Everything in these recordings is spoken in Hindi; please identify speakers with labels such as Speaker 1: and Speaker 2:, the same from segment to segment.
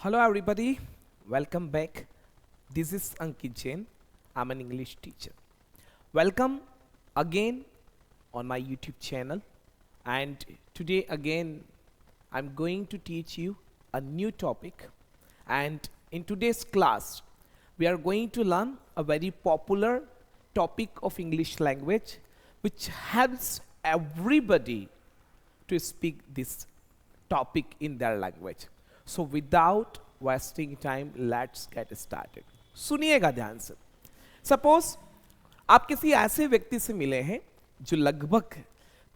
Speaker 1: Hello everybody, welcome back. This is Ankit Jain. I'm an English teacher. Welcome again on my YouTube channel. And today again I'm going to teach you a new topic. And in today's class we are going to learn a very popular topic of English language which helps everybody to speak this topic in their language. So without wasting time, let's get started. सुनिएगा ध्यान से. Suppose आप किसी ऐसे व्यक्ति से मिले हैं जो लगभग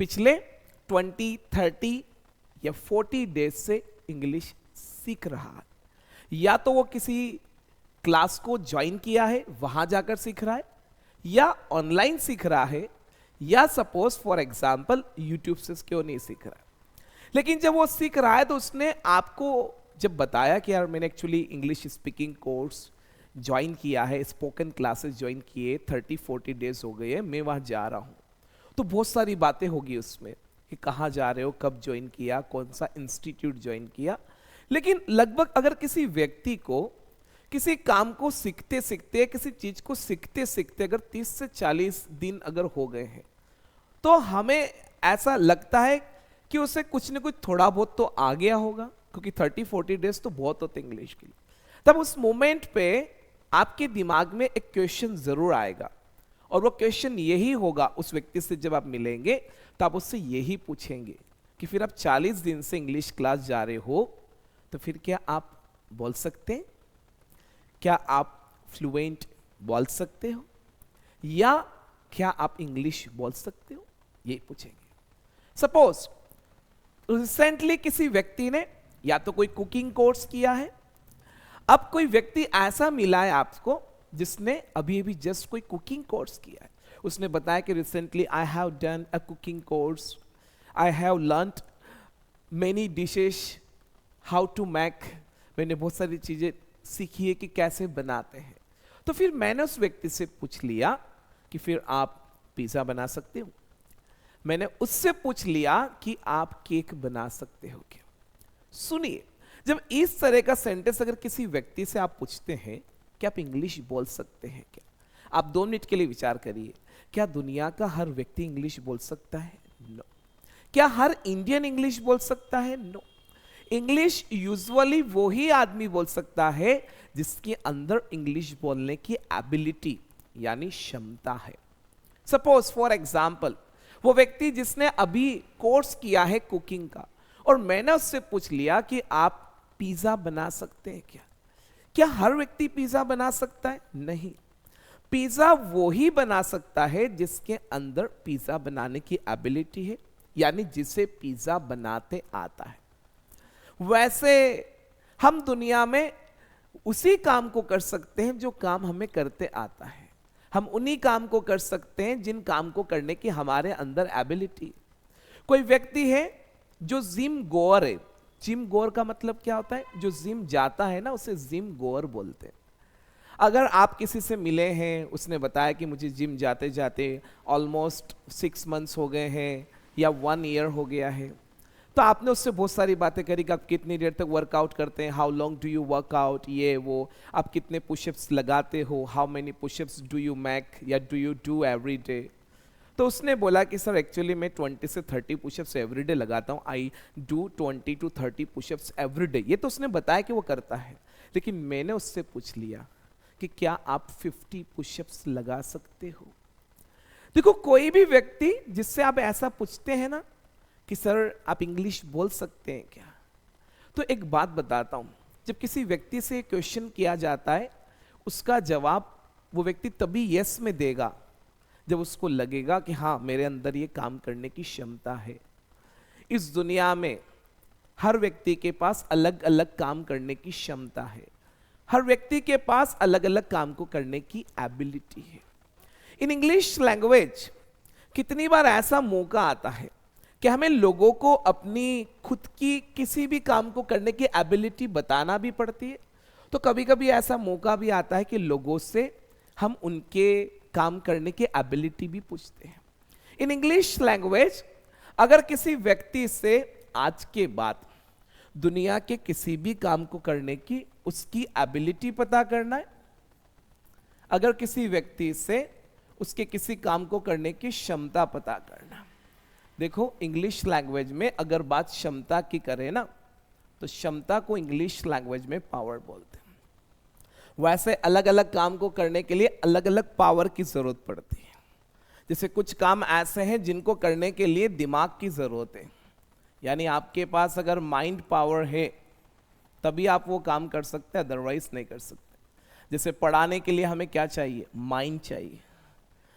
Speaker 1: पिछले 20, 30 या 40 डेज से इंग्लिश सीख रहा है. या तो वो किसी क्लास को ज्वाइन किया है, वहां जाकर सीख रहा है, या ऑनलाइन सीख रहा है, या सपोज फॉर एग्जाम्पल यूट्यूब से क्यों नहीं सीख रहा है. लेकिन जब वो सीख रहा है तो उसने आपको जब बताया कि यार मैंने actually English speaking course join किया है, स्पोकन क्लासेस ज्वाइन किए, 30-40 डेज हो गए हैं, मैं वहाँ जा रहा हूँ, तो बहुत सारी बातें होगी उसमें कि कहाँ जा रहे हो, कब ज्वाइन किया, कौन सा इंस्टीट्यूट ज्वाइन किया. लेकिन लगभग अगर किसी व्यक्ति को किसी काम को सीखते सीखते, किसी चीज़ को सीखते सीखते अगर 30 से 40 दिन अगर हो गए हैं, तो हमें ऐसा लगता है कि उसे कुछ न कुछ थोड़ा बहुत तो आ गया होगा, क्योंकि 30-40 डेज तो बहुत होते इंग्लिश के लिए. तब उस मोमेंट पे आपके दिमाग में एक क्वेश्चन जरूर आएगा, और वो क्वेश्चन यही होगा उस व्यक्ति से जब आप मिलेंगे तो आप उससे यही पूछेंगे कि फिर आप 40 दिन से इंग्लिश क्लास जा रहे हो, तो फिर क्या आप बोल सकते हैं, क्या आप फ्लुएंट बोल सकते हो, या क्या आप इंग्लिश बोल सकते हो, ये पूछेंगे. सपोज रिसेंटली किसी व्यक्ति ने या तो कोई कुकिंग कोर्स किया है. अब कोई व्यक्ति ऐसा मिला है आपको जिसने अभी अभी जस्ट कोई कुकिंग कोर्स किया है. उसने बताया कि recently I have done a cooking course, I have learned many dishes, how to make, मैंने बहुत सारी चीजें सीखी है कि कैसे बनाते हैं. तो फिर मैंने उस व्यक्ति से पूछ लिया कि फिर आप पिज्जा बना सकते हो. मैंने उससे पूछ लिया कि आप केक बना सकते हो क्या. सुनिए, जब इस तरह का सेंटेंस अगर किसी व्यक्ति से आप पूछते हैं कि आप इंग्लिश बोल सकते हैं क्या, आप 2 मिनट के लिए विचार करिए. क्या दुनिया का हर व्यक्ति इंग्लिश बोल सकता है? नो. क्या हर इंडियन इंग्लिश बोल सकता है? नो. इंग्लिश यूजुअली वो ही आदमी बोल सकता है जिसके अंदर इंग्लिश बोलने की एबिलिटी यानी क्षमता है. सपोज फॉर एग्जाम्पल वो व्यक्ति जिसने अभी कोर्स किया है कुकिंग का, और मैंने उससे पूछ लिया कि आप पिज्जा बना सकते हैं क्या. क्या हर व्यक्ति पिज्जा बना सकता है? नहीं. पिज्जा वो ही बना सकता है जिसके अंदर पिज्जा बनाने की एबिलिटी है, यानी जिसे पिज्जा बनाते आता है. वैसे हम दुनिया में उसी काम को कर सकते हैं जो काम हमें करते आता है. हम उन्हीं काम को कर सकते हैं जिन काम को करने की हमारे अंदर एबिलिटी. कोई व्यक्ति है जो जिम गोअर है. जिम गोअर का मतलब क्या होता है? जो जिम जाता है ना, उसे जिम गोअर बोलते हैं. अगर आप किसी से मिले हैं, उसने बताया कि मुझे जिम जाते जाते ऑलमोस्ट 6 मंथ्स हो गए हैं या 1 ईयर हो गया है, तो आपने उससे बहुत सारी बातें करी कि आप कितनी देर तक वर्कआउट करते हैं, how long do you work out, ये वो, आप कितने पुशअप्स लगाते हो, how many pushups do you make या do you do every day. तो उसने बोला कि सर एक्चुअली मैं 20 से 30 पुशअप्स एवरीडे लगाता हूँ, I do 20 to 30 pushups everyday. ये तो उसने बताया कि वो करता है. लेकिन मैंने उससे पूछ लिया कि क्या आप 50 पुशअप्स लगा सकते हो. देखो, कोई भी व्यक्ति जिससे आप ऐसा पूछते हैं ना कि सर आप इंग्लिश बोल सकते हैं क्या, तो एक बात बताता हूँ, जब किसी व्यक्ति से क्वेश्चन किया जाता है, उसका जवाब वो व्यक्ति तभी यस में देगा जब उसको लगेगा कि हाँ मेरे अंदर ये काम करने की क्षमता है. इस दुनिया में हर व्यक्ति के पास अलग अलग काम करने की क्षमता है. हर व्यक्ति के पास अलग अलग काम को करने की एबिलिटी है. इन इंग्लिश लैंग्वेज कितनी बार ऐसा मौका आता है कि हमें लोगों को अपनी खुद की किसी भी काम को करने की एबिलिटी बताना भी पड़ती है. तो कभी कभी ऐसा मौका भी आता है कि लोगों से हम उनके काम करने की एबिलिटी भी पूछते हैं. इन इंग्लिश लैंग्वेज अगर किसी व्यक्ति से आज के बाद दुनिया के किसी भी काम को करने की उसकी एबिलिटी पता करना है। अगर किसी व्यक्ति से उसके किसी काम को करने की क्षमता पता करना। देखो इंग्लिश लैंग्वेज में अगर बात क्षमता की करें ना, तो क्षमता को इंग्लिश लैंग्वेज में पावर बोलते हैं। वैसे अलग अलग काम को करने के लिए अलग अलग पावर की जरूरत पड़ती है। जैसे कुछ काम ऐसे हैं जिनको करने के लिए दिमाग की जरूरत है, यानी आपके पास अगर माइंड पावर है तभी आप वो काम कर सकते हैं, अदरवाइज नहीं कर सकते। जैसे पढ़ाने के लिए हमें क्या चाहिए? माइंड चाहिए।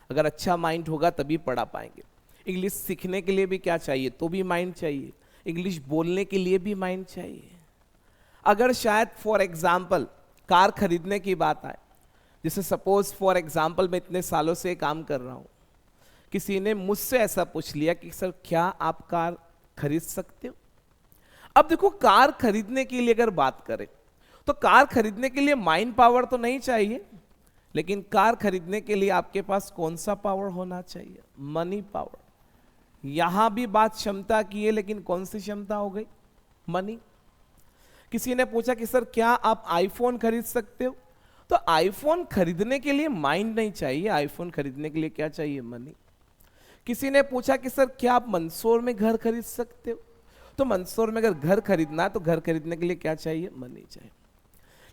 Speaker 1: अगर अच्छा माइंड होगा तभी पढ़ा पाएंगे। इंग्लिश सीखने के लिए भी क्या चाहिए? तो भी माइंड चाहिए। इंग्लिश बोलने के लिए भी माइंड चाहिए। अगर शायद फॉर एग्जाम्पल कार खरीदने की बात आए, जैसे सपोज फॉर एग्जाम्पल मैं इतने सालों से काम कर रहा हूं, किसी ने मुझसे ऐसा पूछ लिया कि सर क्या आप कार खरीद सकते हो? अब देखो कार खरीदने के लिए अगर बात करें तो कार खरीदने के लिए माइंड पावर तो नहीं चाहिए, लेकिन कार खरीदने के लिए आपके पास कौन सा पावर होना चाहिए? Money power. यहां भी बात क्षमता की है, लेकिन कौन सी क्षमता हो गई? मनी। किसी ने पूछा कि सर क्या आप आईफोन खरीद सकते हो? तो आईफोन खरीदने के लिए माइंड नहीं चाहिए, आईफोन खरीदने के लिए क्या चाहिए? मनी। किसी ने पूछा कि सर क्या आप मंदसौर में घर खरीद सकते हो? तो मंदसौर में अगर घर खरीदना है तो घर खरीदने के लिए क्या चाहिए? मनी चाहिए।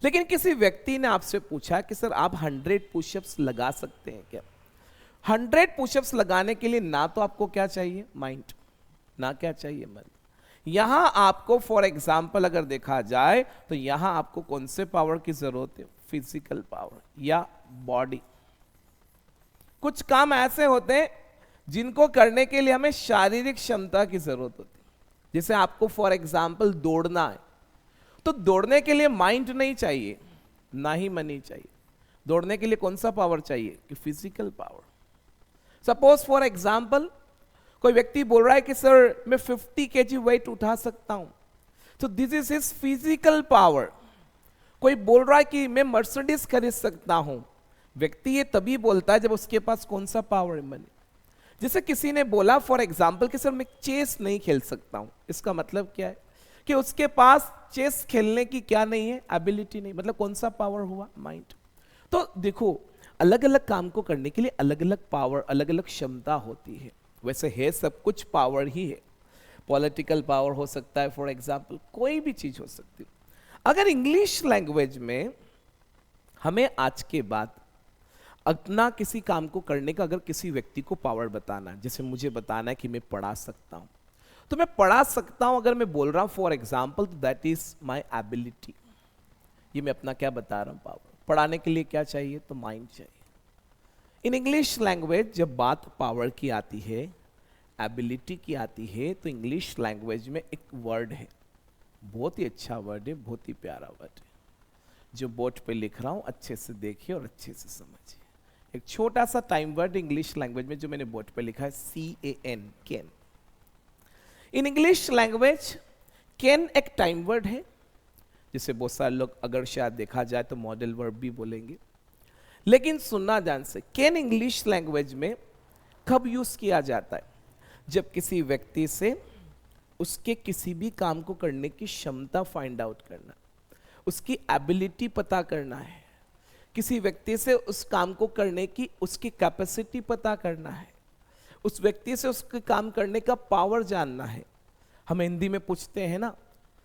Speaker 1: लेकिन किसी व्यक्ति ने आपसे पूछा कि सर आप 100 पुशअप्स लगा सकते हैं क्या? 100 पुशअप्स लगाने के लिए ना तो आपको क्या चाहिए? माइंड, ना क्या चाहिए? मनी। यहां आपको फॉर एग्जाम्पल अगर देखा जाए तो यहां आपको कौन से पावर की जरूरत है? फिजिकल पावर या बॉडी। कुछ काम ऐसे होते हैं जिनको करने के लिए हमें शारीरिक क्षमता की जरूरत होती है। जैसे आपको फॉर एग्जाम्पल दौड़ना है, तो दौड़ने के लिए माइंड नहीं चाहिए, ना ही मनी चाहिए। दौड़ने के लिए कौन सा पावर चाहिए? कि physical power. Suppose for example कोई व्यक्ति बोल रहा है कि सर मैं 50 केजी वेट उठा सकता हूं, तो this is his physical power. कोई बोल रहा है कि मैं मर्सिडीज खरीद सकता हूं, व्यक्ति ये तभी बोलता है जब उसके पास कौन सा पावर है? मनी। जैसे किसी ने बोला फॉर एग्जाम्पल कि सर मैं चेस नहीं खेल सकता हूं, इसका मतलब क्या है? कि उसके पास चेस खेलने की क्या नहीं है? एबिलिटी नहीं। मतलब कौन सा पावर हुआ? माइंड। तो देखो अलग अलग काम को करने के लिए अलग अलग पावर, अलग अलग क्षमता होती है। वैसे है सब कुछ पावर ही है। पॉलिटिकल पावर हो सकता है, फॉर एग्जाम्पल कोई भी चीज हो सकती है। अगर इंग्लिश लैंग्वेज में हमें आज के बाद अपना किसी काम को करने का अगर किसी व्यक्ति को पावर बताना है, जैसे मुझे बताना है कि मैं पढ़ा सकता हूं, तो मैं पढ़ा सकता हूं अगर मैं बोल रहा हूं फॉर एग्जाम्पल, तो दैट इज माई एबिलिटी। ये मैं अपना क्या बता रहा हूं? पावर। पढ़ाने के लिए क्या चाहिए? तो माइंड चाहिए। इन इंग्लिश लैंग्वेज जब बात पावर की आती है, एबिलिटी की आती है, तो इंग्लिश लैंग्वेज में एक वर्ड है, बहुत ही अच्छा वर्ड है, बहुत ही प्यारा वर्ड है, जो बोर्ड पे लिख रहा हूं, अच्छे से देखिए और अच्छे से समझिए। एक छोटा सा टाइम वर्ड इंग्लिश लैंग्वेज में जो मैंने बोर्ड पे लिखा है, CAN, can. In English language can एक टाइम वर्ड है, जिसे बहुत सारे लोग अगर शायद देखा जाए तो मॉडल वर्ब भी बोलेंगे। लेकिन सुनना ध्यान से, कैन इंग्लिश लैंग्वेज में कब यूज किया जाता है? जब किसी व्यक्ति से उसके किसी भी काम को करने की क्षमता फाइंड आउट करना, उसकी एबिलिटी पता करना है, किसी व्यक्ति से उस काम को करने की उसकी कैपेसिटी पता करना है, उस व्यक्ति से उसके काम करने का पावर जानना है। हम हिंदी में पूछते हैं ना,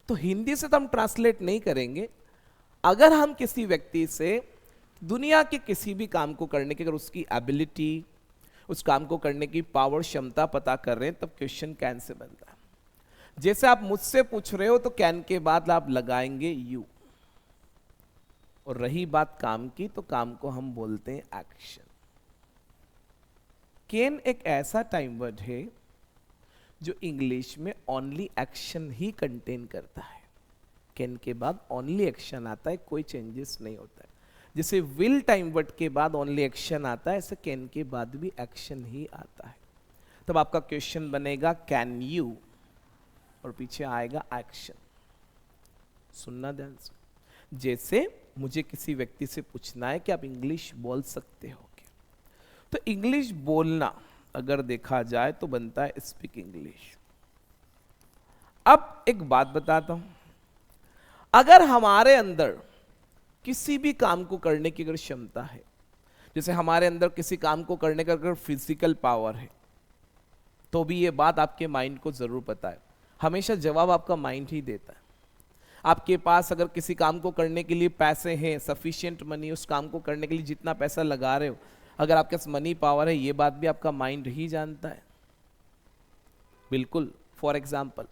Speaker 1: तो हिंदी से तो हम ट्रांसलेट नहीं करेंगे। अगर हम किसी व्यक्ति से दुनिया के किसी भी काम को करने की अगर उसकी एबिलिटी, उस काम को करने की पावर, क्षमता पता कर रहे हैं, तब क्वेश्चन कैन से बनता है। जैसे आप मुझसे पूछ रहे हो तो कैन के बाद आप लगाएंगे यू। और रही बात काम की, तो काम को हम बोलते हैं एक्शन। कैन एक ऐसा टाइम वर्ड है जो इंग्लिश में ओनली एक्शन ही कंटेन करता है। कैन के बाद ओनली एक्शन आता है, कोई चेंजेस नहीं होता है। जैसे विल टाइम वर्ड के बाद ओनली एक्शन आता है, ऐसे कैन के बाद भी एक्शन ही आता है। तब आपका क्वेश्चन बनेगा कैन यू, और पीछे आएगा एक्शन। सुनना ध्यान से। जैसे मुझे किसी व्यक्ति से पूछना है कि आप इंग्लिश बोल सकते हो क्या, तो इंग्लिश बोलना अगर देखा जाए तो बनता है स्पीक इंग्लिश। अब एक बात बताता हूं, अगर हमारे अंदर किसी भी काम को करने की अगर क्षमता है, जैसे हमारे अंदर किसी काम को करने का अगर फिजिकल पावर है, तो भी ये बात आपके माइंड को जरूर पता है, हमेशा जवाब आपका माइंड ही देता है। आपके पास अगर किसी काम को करने के लिए पैसे हैं, सफिशिएंट मनी, उस काम को करने के लिए जितना पैसा लगा रहे हो, अगर आपके पास मनी पावर है, ये बात भी आपका माइंड ही जानता है। बिल्कुल, फॉर एग्जाम्पल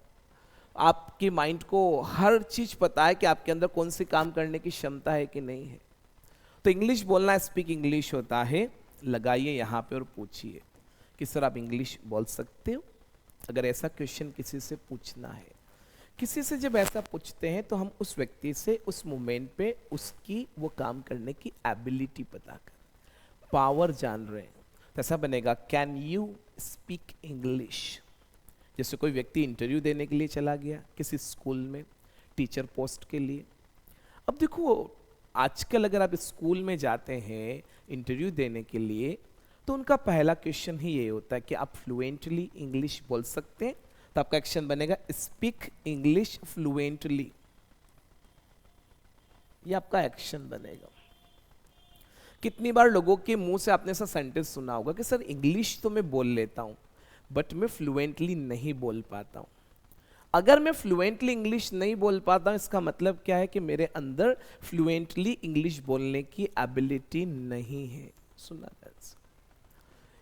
Speaker 1: आपकी माइंड को हर चीज पता है कि आपके अंदर कौन सी काम करने की क्षमता है कि नहीं है। तो इंग्लिश बोलना स्पीक इंग्लिश होता है। लगाइए यहाँ पे और पूछिए कि सर आप इंग्लिश बोल सकते हो। अगर ऐसा क्वेश्चन किसी से पूछना है, किसी से जब ऐसा पूछते हैं तो हम उस व्यक्ति से उस मोमेंट पे उसकी वो काम करने की एबिलिटी पता कर, पावर जान रहे हैं। तो ऐसा बनेगा, कैन यू स्पीक इंग्लिश। जैसे कोई व्यक्ति इंटरव्यू देने के लिए चला गया किसी स्कूल में, टीचर पोस्ट के लिए। अब देखो, आजकल अगर आप स्कूल में जाते हैं इंटरव्यू देने के लिए, तो उनका पहला क्वेश्चन ही ये होता है कि आप फ्लुएंटली इंग्लिश बोल सकते हैं। तो आपका एक्शन बनेगा स्पीक इंग्लिश फ्लुएंटली। ये आपका एक्शन बनेगा। कितनी बार लोगों के मुंह से आपने ऐसा सेंटेंस सुना होगा कि सर इंग्लिश तो मैं बोल लेता हूं, बट मैं फ्लुएंटली नहीं बोल पाता हूं। अगर मैं फ्लुएंटली इंग्लिश नहीं बोल पाता हूं, इसका मतलब क्या है कि मेरे अंदर फ्लुएंटली इंग्लिश बोलने की एबिलिटी नहीं है। सुना दैट्स।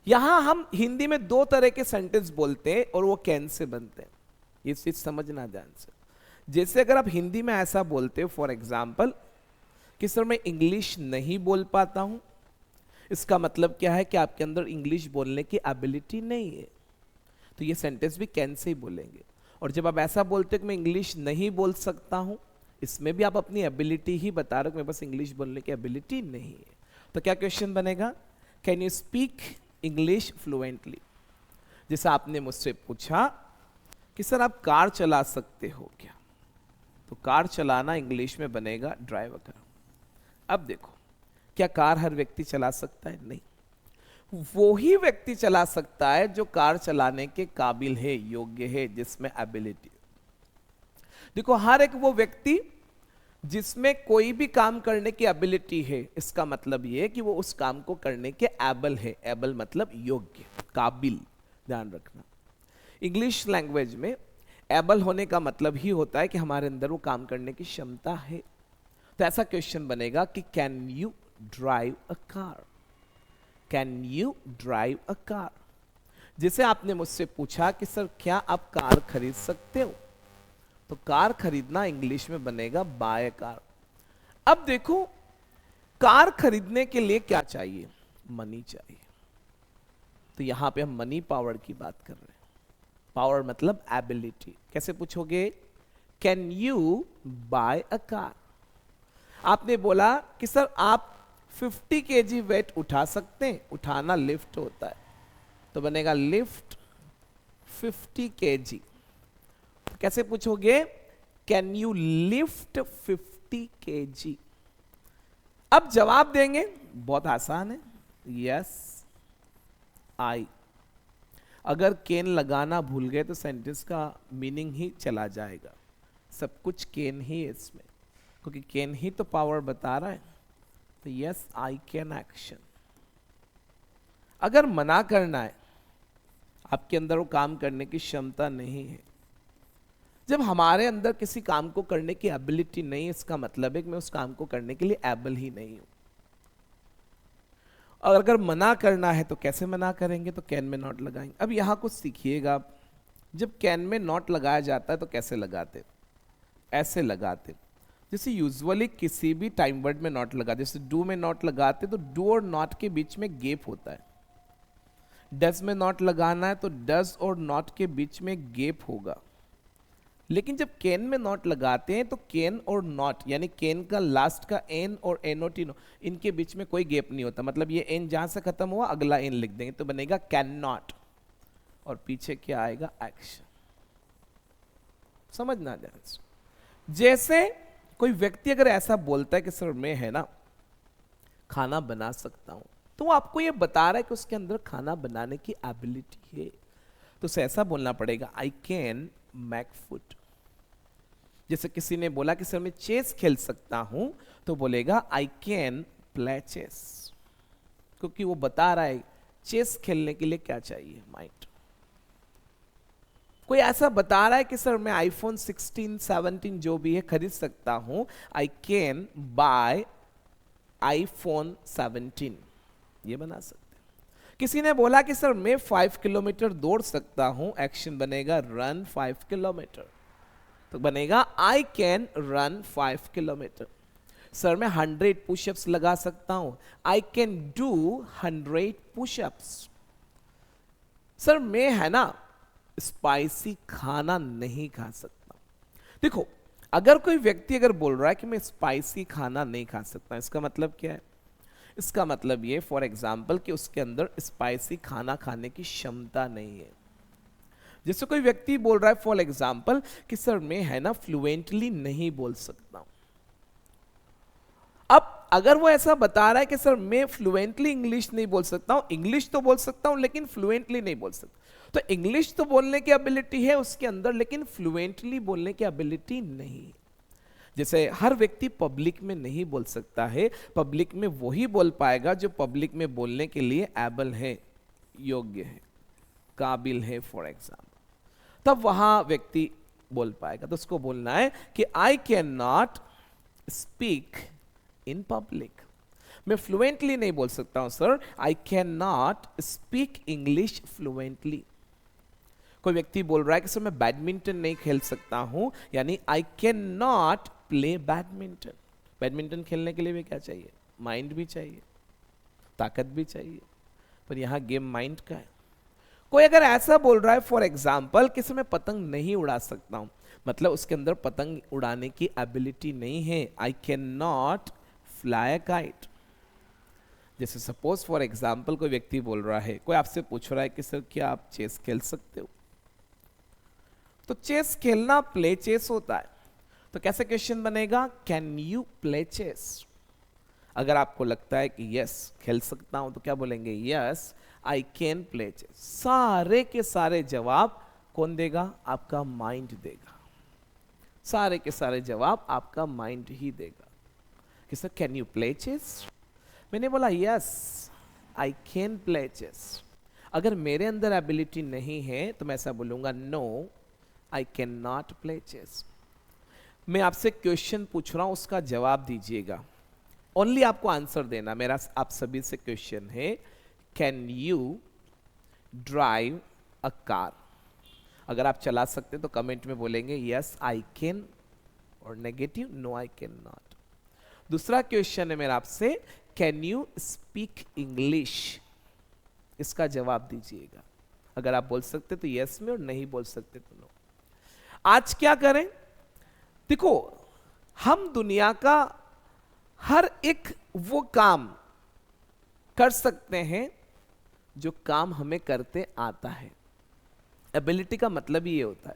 Speaker 1: यहां हम हिंदी में दो तरह के सेंटेंस बोलते हैं और वो कैन से बनते हैं। ये चीज समझना ध्यान से। जैसे अगर आप हिंदी में ऐसा बोलते हो, फॉर एग्जाम्पल कि सर मैं इंग्लिश नहीं बोल पाता हूं, इसका मतलब क्या है कि आपके अंदर इंग्लिश बोलने की एबिलिटी नहीं है। तो ये सेंटेंस भी कैन से ही बोलेंगे। और जब आप ऐसा बोलते हो कि मैं इंग्लिश नहीं बोल सकता हूं, इसमें भी आप अपनी एबिलिटी ही बता रहे हो कि मेरे पास इंग्लिश बोलने की एबिलिटी नहीं है। तो क्या क्वेश्चन बनेगा, can you speak English fluently. जैसे आपने मुझसे पूछा कि सर आप कार चला सकते हो क्या, तो कार चलाना इंग्लिश में बनेगा ड्राइव कर। अब देखो, क्या कार हर व्यक्ति चला सकता है? नहीं। वो ही व्यक्ति चला सकता है जो कार चलाने के काबिल है, योग्य है, जिसमें एबिलिटी। देखो, हर एक वो व्यक्ति जिसमें कोई भी काम करने की एबिलिटी है, इसका मतलब ये है कि वो उस काम को करने के एबल है। एबल मतलब योग्य, काबिल, ध्यान रखना। इंग्लिश लैंग्वेज में एबल होने का मतलब ही होता है कि हमारे अंदर वो काम करने की क्षमता है। तो ऐसा क्वेश्चन बनेगा कि can you drive a car. Can you drive a car. जैसे आपने मुझसे पूछा कि सर क्या आप कार खरीद सकते हो, तो कार खरीदना इंग्लिश में बनेगा बाय कार। अब देखो, कार खरीदने के लिए क्या चाहिए? मनी चाहिए। तो यहां पे हम मनी पावर की बात कर रहे हैं। पावर मतलब एबिलिटी। कैसे पूछोगे? Can you buy a car. आपने बोला कि सर आप 50 kg वेट उठा सकते हैं। उठाना लिफ्ट होता है, तो बनेगा लिफ्ट 50 kg। कैसे पूछोगे? Can you lift 50 kg। अब जवाब देंगे, बहुत आसान है, यस आई। अगर कैन लगाना भूल गए तो सेंटेंस का मीनिंग ही चला जाएगा। सब कुछ कैन ही है इसमें, क्योंकि कैन ही तो पावर बता रहा है। तो यस आई कैन एक्शन। अगर मना करना है, आपके अंदर वो काम करने की क्षमता नहीं है। जब हमारे अंदर किसी काम को करने की एबिलिटी नहीं है, इसका मतलब है कि मैं उस काम को करने के लिए एबल ही नहीं हूं। और अगर मना करना है तो कैसे मना करेंगे? तो कैन में नॉट लगाएंगे। अब यहां कुछ सीखिएगा आप। जब कैन में नॉट लगाया जाता है तो कैसे लगाते? ऐसे लगाते। जैसे यूजुअली किसी भी टाइम वर्ड में नॉट लगा, जैसे डू में नॉट लगाते तो डू और नॉट के बीच में गैप होता है। डज में नॉट लगाना है तो डज और नॉट के बीच में गैप होगा। लेकिन जब कैन में नॉट लगाते हैं तो कैन और नॉट, यानी कैन का लास्ट का एन और एनओटी, इनके बीच में कोई गैप नहीं होता। मतलब ये एन जहां से खत्म हुआ अगला एन लिख देंगे, तो बनेगा कैन नॉट, और पीछे क्या आएगा? एक्शन। समझना ध्यान से। जैसे कोई व्यक्ति अगर ऐसा बोलता है कि सर मैं है ना खाना बना सकता हूं, तो वो आपको ये बता रहा है कि उसके अंदर खाना बनाने की एबिलिटी है। तो उसे ऐसा बोलना पड़ेगा, आई कैन मेक फूड। जैसे किसी ने बोला कि सर मैं चेस खेल सकता हूं, तो बोलेगा आई कैन प्ले चेस, क्योंकि वो बता रहा है चेस खेलने के लिए क्या चाहिए, माइंड। कोई ऐसा बता रहा है कि सर मैं आईफोन 16, 17 जो भी है खरीद सकता हूं, आई कैन बाय आईफोन 17, ये बना सकते हैं। किसी ने बोला कि सर मैं 5 किलोमीटर दौड़ सकता हूं, एक्शन बनेगा रन 5 किलोमीटर, तो बनेगा I can run 5 kilometre. Sir मैं 100 पुशअप्स लगा सकता हूं, I can do 100 pushups. Sir मैं है ना स्पाइसी खाना नहीं खा सकता। देखो, अगर कोई व्यक्ति अगर बोल रहा है कि मैं स्पाइसी खाना नहीं खा सकता, इसका मतलब क्या है? इसका मतलब ये फॉर एग्जाम्पल कि उसके अंदर स्पाइसी खाना खाने की क्षमता नहीं है। जैसे कोई व्यक्ति बोल रहा है फॉर एग्जाम्पल कि सर मैं है ना फ्लुएंटली नहीं बोल सकता हूं। अब अगर वो ऐसा बता रहा है कि सर मैं फ्लुएंटली इंग्लिश नहीं बोल सकता हूं, इंग्लिश तो बोल सकता हूं लेकिन फ्लुएंटली नहीं बोल सकता, तो इंग्लिश तो बोलने की एबिलिटी है उसके अंदर, लेकिन फ्लुएंटली बोलने की एबिलिटी नहीं। जैसे हर व्यक्ति पब्लिक में नहीं बोल सकता है, पब्लिक में वही बोल पाएगा जो पब्लिक में बोलने के लिए एबल है, योग्य है, काबिल है फॉर एग्जाम्पल, तब वहां व्यक्ति बोल पाएगा। तो उसको बोलना है कि I can not speak in public. मैं फ्लुएंटली नहीं बोल सकता हूं sir, I can not speak English fluently. कोई व्यक्ति बोल रहा है कि सर मैं बैडमिंटन नहीं खेल सकता हूं, यानी आई can not play badminton. Badminton खेलने के लिए भी क्या चाहिए? माइंड भी चाहिए, ताकत भी चाहिए, पर यहां गेम माइंड का है। कोई अगर ऐसा बोल रहा है फॉर एग्जाम्पल कि सर मैं पतंग नहीं उड़ा सकता हूं, मतलब उसके अंदर पतंग उड़ाने की एबिलिटी नहीं है, आई can not fly a kite. जैसे सपोज फॉर एग्जाम्पल कोई व्यक्ति बोल रहा है, कोई आपसे पूछ रहा है कि सर क्या आप चेस खेल सकते हो, तो चेस खेलना प्ले चेस होता है, तो कैसे क्वेश्चन बनेगा? Can you play chess. अगर आपको लगता है कि यस खेल सकता हूं, तो क्या बोलेंगे? Yes I can play chess. सारे के सारे जवाब कौन देगा? आपका माइंड देगा। सारे के सारे जवाब आपका माइंड ही देगा कि sir can you play chess. मैंने बोला yes I can play chess. अगर मेरे अंदर एबिलिटी नहीं है तो मैं ऐसा बोलूंगा no I can not play chess. मैं आपसे क्वेश्चन पूछ रहा हूं, उसका जवाब दीजिएगा, ओनली आपको आंसर देना। मेरा आप सभी से क्वेश्चन है, can you drive a car. अगर आप चला सकते तो कमेंट में बोलेंगे यस आई कैन, और negative no I can not. दूसरा क्वेश्चन है मेरा आपसे, कैन यू स्पीक इंग्लिश। इसका जवाब दीजिएगा। अगर आप बोल सकते तो यस में, और नहीं बोल सकते तो नो। आज क्या करें? देखो, हम दुनिया का हर एक वो काम कर सकते हैं जो काम हमें करते आता है। एबिलिटी का मतलब ही ये होता है।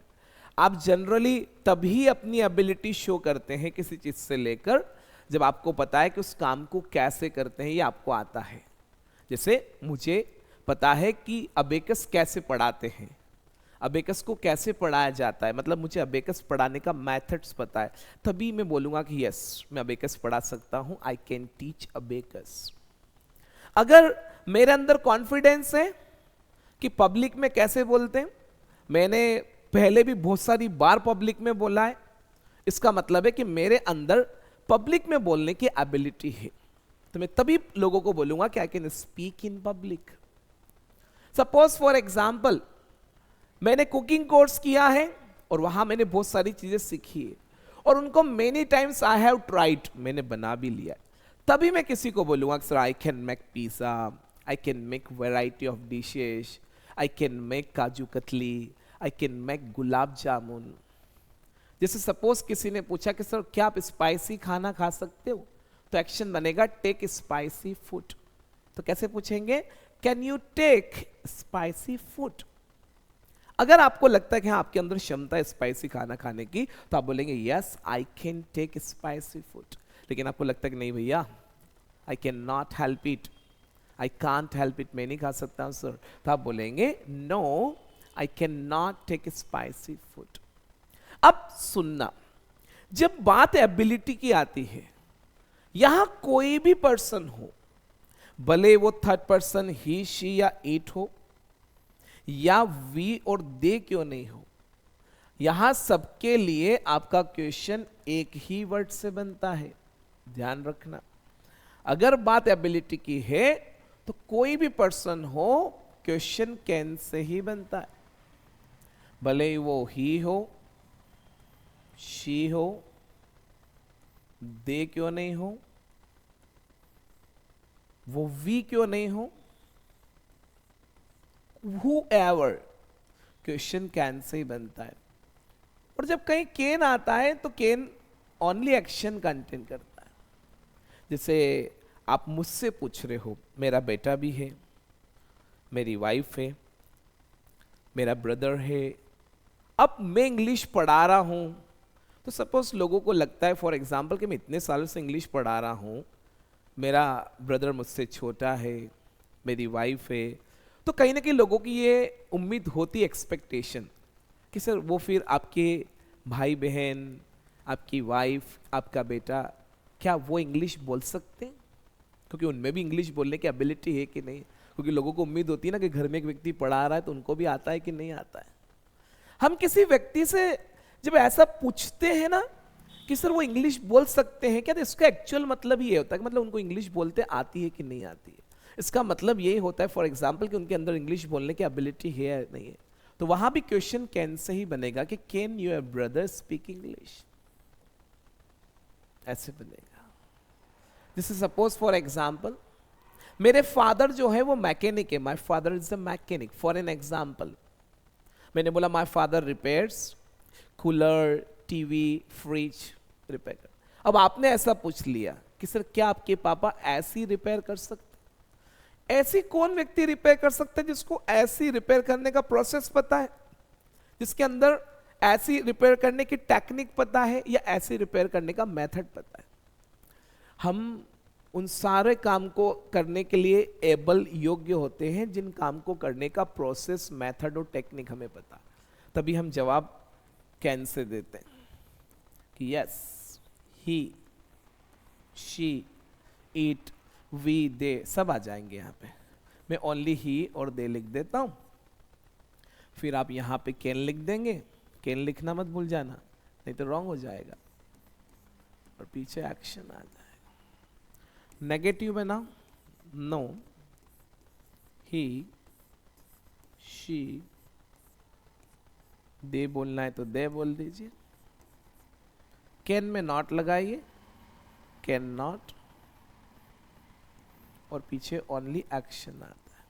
Speaker 1: आप जनरली तभी अपनी एबिलिटी शो करते हैं किसी चीज से लेकर जब आपको पता है कि उस काम को कैसे करते हैं, ये आपको आता है। जैसे मुझे पता है कि अबेकस कैसे पढ़ाते हैं, अबेकस को कैसे पढ़ाया जाता है, मतलब मुझे अबेकस पढ़ाने का मेथड्स पता है, तभी मैं बोलूंगा कि यस मैं अबेकस पढ़ा सकता हूं, आई कैन टीच अबेकस। अगर मेरे अंदर कॉन्फिडेंस है कि पब्लिक में कैसे बोलते हैं, मैंने पहले भी बहुत सारी बार पब्लिक में बोला है, इसका मतलब है कि मेरे अंदर पब्लिक में बोलने की एबिलिटी है, तो मैं तभी लोगों को बोलूंगा कि I can speak in public. Suppose for example मैंने कुकिंग कोर्स किया है और वहां मैंने बहुत सारी चीजें सीखी है और उनको many times I have tried, मैंने बना भी लिया है, तभी मैं किसी को बोलूंगा sir I can make pizza, I can make variety of dishes, I can make kaju katli, I can make gulab जामुन। जैसे सपोज किसी ने पूछा कि सर क्या आप स्पाइसी खाना खा सकते हो, तो एक्शन बनेगा टेक स्पाइसी फूड। तो कैसे पूछेंगे? Can you take spicy food. अगर आपको लगता है कि हाँ आपके अंदर क्षमता है स्पाइसी खाना खाने की, तो आप बोलेंगे yes I can take spicy food. लेकिन आपको लगता है कि नहीं भैया आई can not help it, I can't help it, मैं नहीं खा सकता हूं सर, तो आप बोलेंगे no I can not take spicy food. अब सुनना, जब बात एबिलिटी की आती है, यहां कोई भी पर्सन हो, भले वो थर्ड पर्सन ही शी या इट हो, या वी और दे क्यों नहीं हो, यहां सबके लिए आपका क्वेश्चन एक ही वर्ड से बनता है। ध्यान रखना, अगर बात एबिलिटी की है तो कोई भी पर्सन हो, क्वेश्चन कैन से ही बनता है, भले वो ही हो, शी हो, दे क्यों नहीं हो, वो वी क्यों नहीं हो, whoever, क्वेश्चन कैन से ही बनता है। और जब कहीं कैन आता है तो कैन ओनली एक्शन कंटेन करता है। जैसे आप मुझसे पूछ रहे हो, मेरा बेटा भी है, मेरी वाइफ है, मेरा ब्रदर है, अब मैं इंग्लिश पढ़ा रहा हूं, तो सपोज लोगों को लगता है फॉर एग्जांपल कि मैं इतने सालों से इंग्लिश पढ़ा रहा हूं, मेरा ब्रदर मुझसे छोटा है, मेरी वाइफ है, तो कहीं ना कहीं लोगों की ये उम्मीद होती, एक्सपेक्टेशन कि सर वो फिर आपके भाई बहन, आपकी वाइफ, आपका बेटा, क्या वो इंग्लिश बोल सकते हैं, क्योंकि उनमें भी इंग्लिश बोलने की एबिलिटी है कि नहीं। क्योंकि लोगों को उम्मीद होती है ना कि घर में एक व्यक्ति पढ़ा रहा है तो उनको भी आता है कि नहीं आता है। हम किसी व्यक्ति से जब ऐसा पूछते हैं ना कि सर वो इंग्लिश बोल सकते हैं क्या, तो इसका एक्चुअल मतलब ये होता है कि मतलब उनको इंग्लिश बोलते आती है कि नहीं आती है। इसका मतलब यही होता है फॉर एग्जाम्पल कि उनके अंदर इंग्लिश बोलने की एबिलिटी है या नहीं है। तो वहां भी क्वेश्चन कैन से ही बनेगा कि can your brother speak English, ऐसे बनेगा। जैसे सपोज फॉर एग्जाम्पल मेरे फादर जो है वो मैकेनिक है, my father is a mechanic, for an example. मैंने बोला my father repairs cooler, TV, fridge repair कर। अब आपने ऐसा पूछ लिया कि सर क्या आपके पापा ऐसी रिपेयर कर सकते? ऐसी कौन व्यक्ति रिपेयर कर सकता है जिसको ऐसी रिपेयर करने का प्रोसेस पता है, जिसके अंदर ऐसी रिपेयर करने की टेक्निक पता है, या ऐसी रिपेयर करने का मेथड पता है? हम उन सारे काम को करने के लिए एबल, योग्य होते हैं जिन काम को करने का प्रोसेस, मेथड और टेक्निक हमें पता, तभी हम जवाब कैन से देते हैं कि yes, he, she, it, we, they सब आ जाएंगे यहाँ पे। मैं ओनली ही और दे लिख देता हूँ, फिर आप यहाँ पे कैन लिख देंगे। कैन लिखना मत भूल जाना, नहीं तो रॉन्ग हो जाएगा और पीछे एक्शन आ जाएगा। नेगेटिव है ना, नो, ही, शी, दे बोलना है तो दे बोल दीजिए। कैन में नॉट लगाइए, कैन नॉट, और पीछे ओनली एक्शन आता है।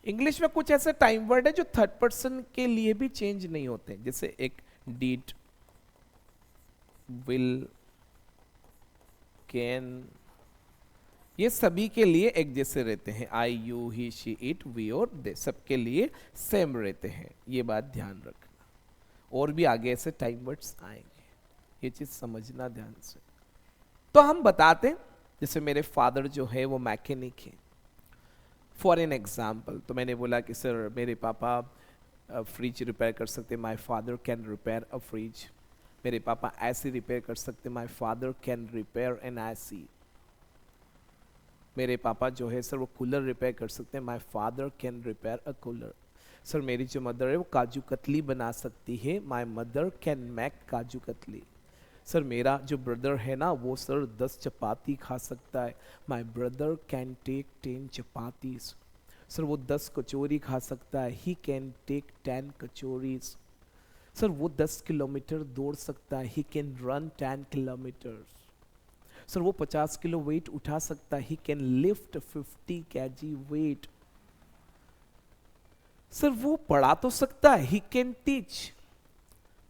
Speaker 1: इंग्लिश में कुछ ऐसे टाइम वर्ड है जो थर्ड पर्सन के लिए भी चेंज नहीं होते, जैसे एक डिड, विल, कैन, ये सभी के लिए एक जैसे रहते हैं। I, you, he, she, it, we और दे सबके लिए सेम रहते हैं, ये बात ध्यान रखना। और भी आगे ऐसे टाइम वर्ड्स आएंगे, ये चीज समझना ध्यान से। तो हम बताते हैं, जैसे मेरे फादर जो है वो मैकेनिक है, फॉर एन एग्जाम्पल। तो मैंने बोला कि सर मेरे पापा फ्रिज रिपेयर कर सकते, my father can repair a fridge. मेरे पापा ऐसी रिपेयर कर सकते, my father can repair an AC. मेरे पापा जो है सर वो कूलर रिपेयर कर सकते हैं, माई father can repair a cooler. Sir मेरी जो मदर है वो काजू कतली बना सकती है, my mother can make kaju katli. Sir मेरा जो ब्रदर है ना वो सर 10 चपाती खा सकता है, my brother can take 10 chapatis. Sir वो 10 कचौरी खा सकता है, he can take 10 kachoris. Sir वो 10 किलोमीटर दौड़ सकता है, he can run 10 kilometre. Sir वो 50 किलो वेट उठा सकता है, he can lift 50 kg weight. Sir वो पढ़ा तो सकता है, he can teach,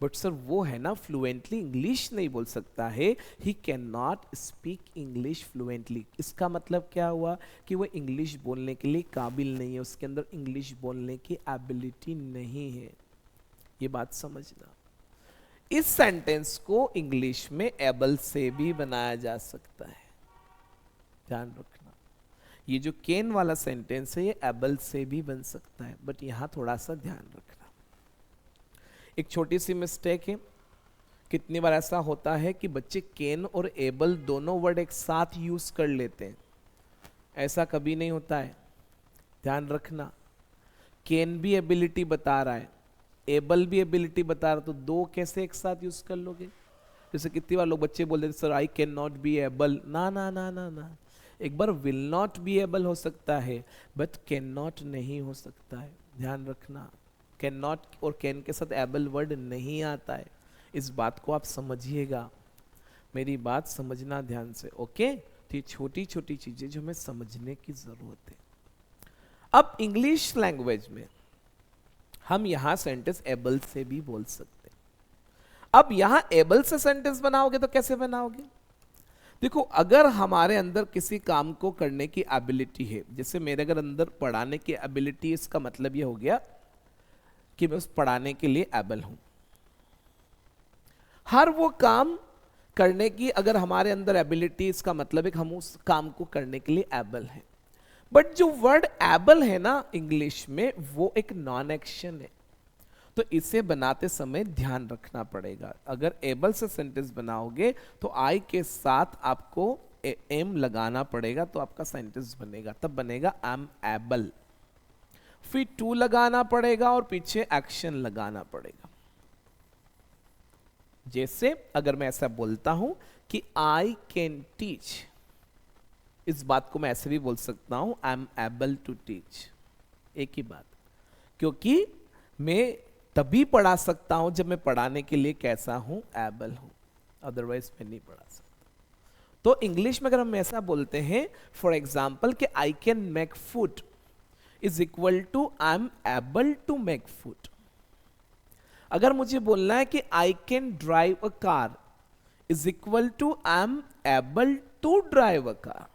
Speaker 1: but sir वो है ना फ्लुएंटली इंग्लिश नहीं बोल सकता है, he can not speak English fluently. इसका मतलब क्या हुआ कि वो इंग्लिश बोलने के लिए काबिल नहीं है, उसके अंदर इंग्लिश बोलने की एबिलिटी नहीं है। ये बात समझना। इस सेंटेंस को इंग्लिश में एबल से भी बनाया जा सकता है, ध्यान रखना। ये जो कैन वाला सेंटेंस है ये एबल से भी बन सकता है, बट यहां थोड़ा सा ध्यान रखना। एक छोटी सी मिस्टेक है कितनी बार ऐसा होता है कि बच्चे कैन और एबल दोनों वर्ड एक साथ यूज कर लेते हैं, ऐसा कभी नहीं होता है, ध्यान रखना। कैन भी एबिलिटी बता रहा है, एबल भी एबिलिटी बता रहा है, तो दो कैसे एक साथ यूज कर लोगे? जैसे कितनी बार लोग बच्चे बोल देते sir I can not be able, ना ना ना ना ना, एक बार विल नॉट बी एबल हो सकता है बट कैन नॉट नहीं हो सकता है, ध्यान रखना। कैन नॉट और कैन के साथ एबल वर्ड नहीं आता है, इस बात को आप समझिएगा, मेरी बात समझना ध्यान से, ओके। तो ये छोटी छोटी चीजें जो हमें समझने की जरूरत है। अब इंग्लिश लैंग्वेज में हम यहां सेंटेंस एबल से भी बोल सकते हैं। अब यहां एबल से सेंटेंस बनाओगे तो कैसे बनाओगे? देखो, अगर हमारे अंदर किसी काम को करने की एबिलिटी है, जैसे मेरे अगर अंदर पढ़ाने की एबिलिटी, इसका मतलब यह हो गया कि मैं उस पढ़ाने के लिए एबल हूं। हर वो काम करने की अगर हमारे अंदर एबिलिटी, इसका मतलब है कि हम उस काम को करने के लिए एबल हैं। बट जो वर्ड एबल है ना इंग्लिश में, वो एक नॉन एक्शन है, तो इसे बनाते समय ध्यान रखना पड़ेगा। अगर एबल से सेंटेंस बनाओगे तो आई के साथ आपको एम लगाना पड़ेगा, तो आपका सेंटेंस बनेगा, तब बनेगा आई एम एबल। फिर टू लगाना पड़ेगा और पीछे एक्शन लगाना पड़ेगा। जैसे अगर मैं ऐसा बोलता हूं कि आई कैन टीच, इस बात को मैं ऐसे भी बोल सकता हूं I am able to teach, एक ही बात, क्योंकि मैं तभी पढ़ा सकता हूं जब मैं पढ़ाने के लिए कैसा हूं, एबल हूं, अदरवाइज मैं नहीं पढ़ा सकता। तो इंग्लिश में अगर हम ऐसा बोलते हैं फॉर एग्जाम्पल कि I can make food is equal to I am able to make food. अगर मुझे बोलना है कि I can drive a car is equal to I am able to drive a car.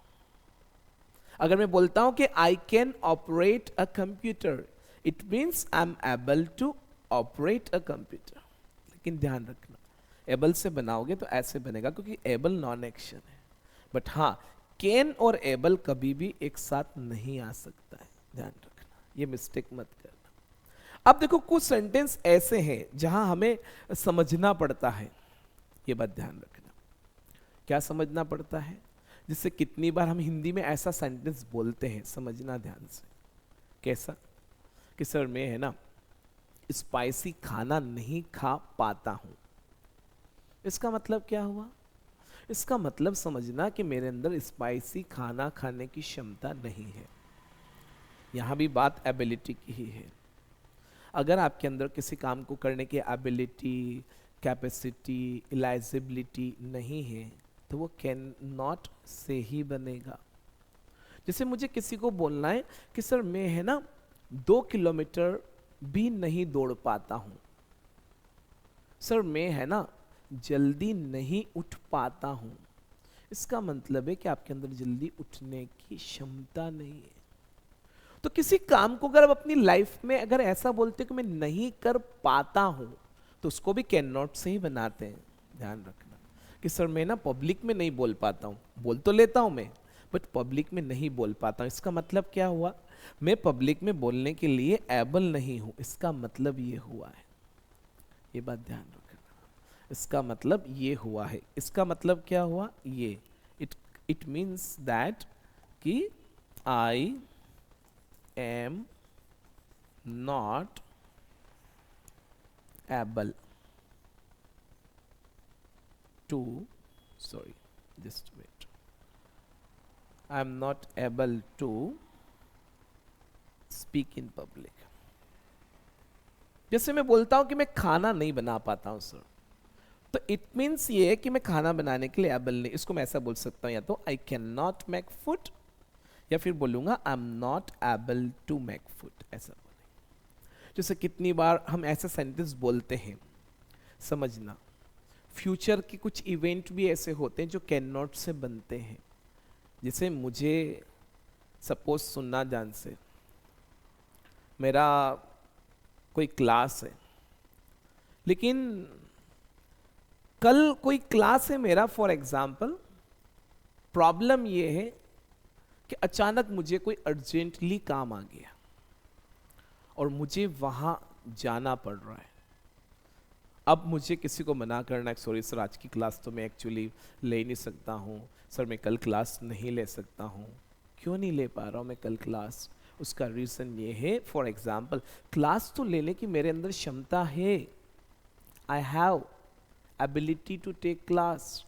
Speaker 1: अगर मैं बोलता हूं कि I can operate a computer, it means I am able to operate a computer. लेकिन ध्यान रखना, एबल से बनाओगे तो ऐसे बनेगा क्योंकि एबल नॉन एक्शन है। बट हाँ, कैन और एबल कभी भी एक साथ नहीं आ सकता है, ध्यान रखना, ये मिस्टेक मत करना। अब देखो, कुछ सेंटेंस ऐसे हैं जहां हमें समझना पड़ता है, ये बात ध्यान रखना। क्या समझना पड़ता है? जिससे कितनी बार हम हिंदी में ऐसा सेंटेंस बोलते हैं, समझना ध्यान से। कैसा? कि सर मैं है ना स्पाइसी खाना नहीं खा पाता हूं। इसका मतलब क्या हुआ? इसका मतलब समझना कि मेरे अंदर स्पाइसी खाना खाने की क्षमता नहीं है। यहां भी बात एबिलिटी की ही है। अगर आपके अंदर किसी काम को करने की एबिलिटी, कैपेसिटी, इलाइजिबिलिटी नहीं है तो वो कैन नॉट से ही बनेगा। जैसे मुझे किसी को बोलना है कि सर मैं है ना 2 किलोमीटर भी नहीं दौड़ पाता हूं, सर मैं है ना जल्दी नहीं उठ पाता हूं, इसका मतलब है कि आपके अंदर जल्दी उठने की क्षमता नहीं है। तो किसी काम को अगर आप अपनी लाइफ में अगर ऐसा बोलते कि मैं नहीं कर पाता हूं, तो उसको भी कैन नॉट से ही बनाते हैं। ध्यान रखना कि सर मैं ना पब्लिक में नहीं बोल पाता हूं, बोल तो लेता हूं मैं, बट पब्लिक में नहीं बोल पाता हूं। इसका मतलब क्या हुआ? मैं पब्लिक में बोलने के लिए एबल नहीं हूं, इसका मतलब ये हुआ है। ये बात ध्यान रखना, इसका मतलब ये हुआ है। इसका मतलब क्या हुआ? ये इट मीन्स दैट कि I am not able to, sorry, just wait, I am not able to speak in public। जैसे मैं बोलता हूं कि मैं खाना नहीं बना पाता हूं सर, तो इट मीन्स ये है कि मैं खाना बनाने के लिए एबल नहीं। इसको मैं ऐसा बोल सकता हूं, या तो I can not make food, या फिर बोलूंगा I am not able to make food, ऐसा बोलेंगे। जैसे कितनी बार हम ऐसे सेंटेंस बोलते हैं, समझना। फ्यूचर के कुछ इवेंट भी ऐसे होते हैं जो कैन नॉट से बनते हैं। जैसे मुझे सपोज सुनना ध्यान से, मेरा कोई क्लास है, लेकिन कल कोई क्लास है मेरा फॉर एग्जाम्पल, प्रॉब्लम ये है कि अचानक मुझे कोई अर्जेंटली काम आ गया और मुझे वहां जाना पड़ रहा है। अब मुझे किसी को मना करना है, सॉरी सर आज की क्लास तो मैं एक्चुअली ले नहीं सकता हूँ, सर मैं कल क्लास नहीं ले सकता हूँ। क्यों नहीं ले पा रहा हूँ मैं कल क्लास? उसका रीज़न ये है, फॉर एग्जाम्पल क्लास तो लेने की मेरे अंदर क्षमता है, I have ability to take class,